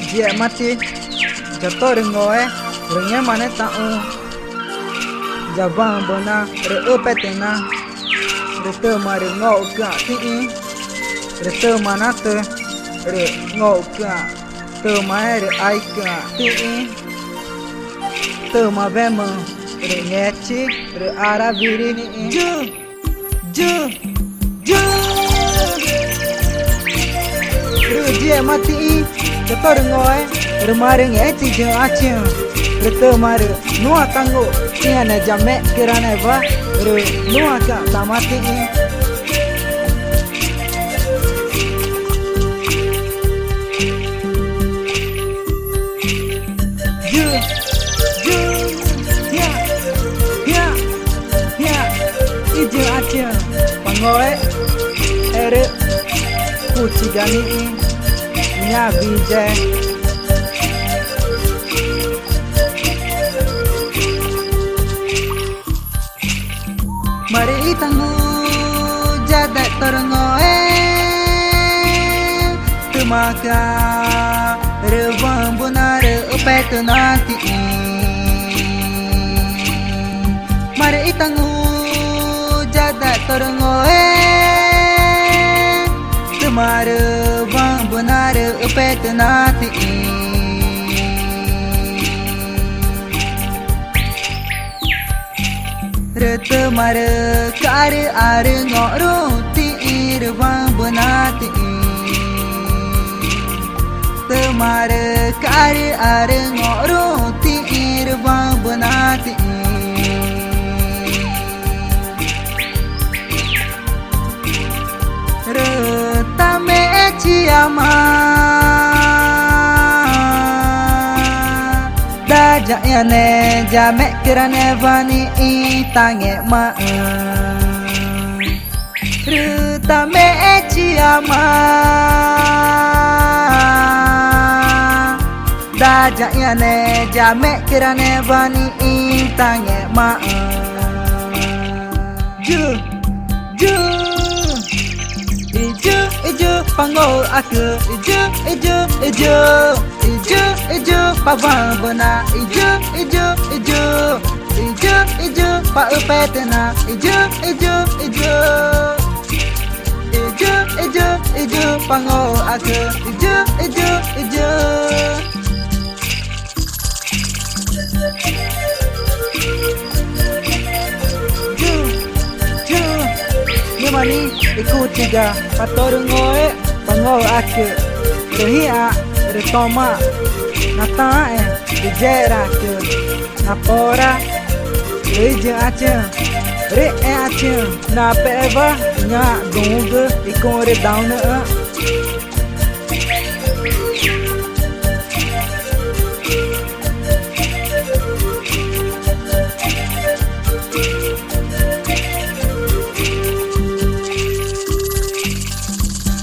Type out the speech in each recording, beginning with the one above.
Dia mati jatuh rengoe rengnya mana tahu jabang bona re petena re mare ngau ka ti re mana te re ngau ka te mai re ai ka ti te ma vema re ngechi re ara viri ni ju re dia mati jatuh rengoe re mare ngechi je achin re mare nua tango tiana jame kirane va re nua ka tamati ije achin pangoe ere kuchigani nya bije mari tangu jada terngoe temaka rewang bunare upet nanti mari tangu jada terngoe temare wang bunare upet nanti rete mare kare are ngoro ti irwang bunati te mare kare are ngoro ti irwang bunati reta me chiama ja ne jame kirane vani itange ma ruta me chiama da ja ne jame kirane vani itange ma ju ijo pango aku ijo pavang bona ijo pa upetena ijo pango aku ijo mani ikut tiga pator ngoe pango aku rehia retoma nata dijera ke napora leje ache re ache na peva nya dung ikore down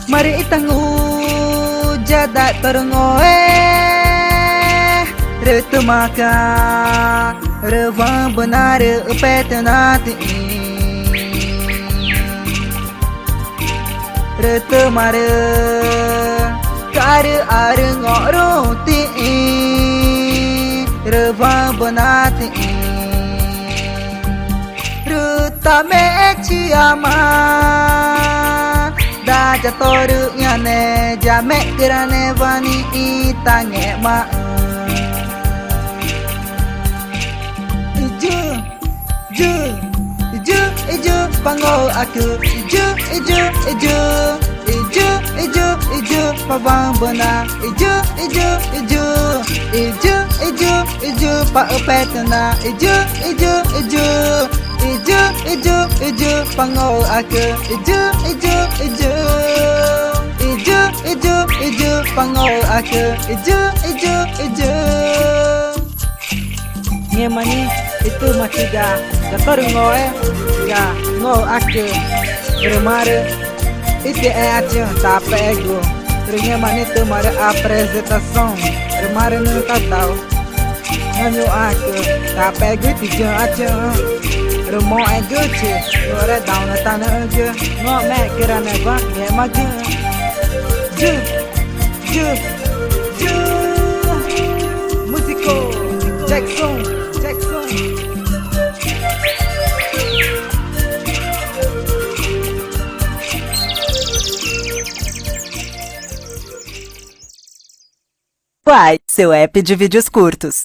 mari tangu jada terngoe retumaka rewang benar petnati retumare kare are ngoro ti rewang benati rutame chiama da jatoru nyane jame kirane vani itange ma ijo pango aku ijo pavang bona ijo pa upetna ijo pango aku ijo pango aku ijo ngemani itu matiga gator ngoe ya ngo aku remare ite ache tape ego ngemani tu mare apresentação remare no tatau nganyo aku tape ego tiga ache remo ego che ore down tanah ego ngo me kirane ba ngemagi ju Uai, seu app de vídeos curtos.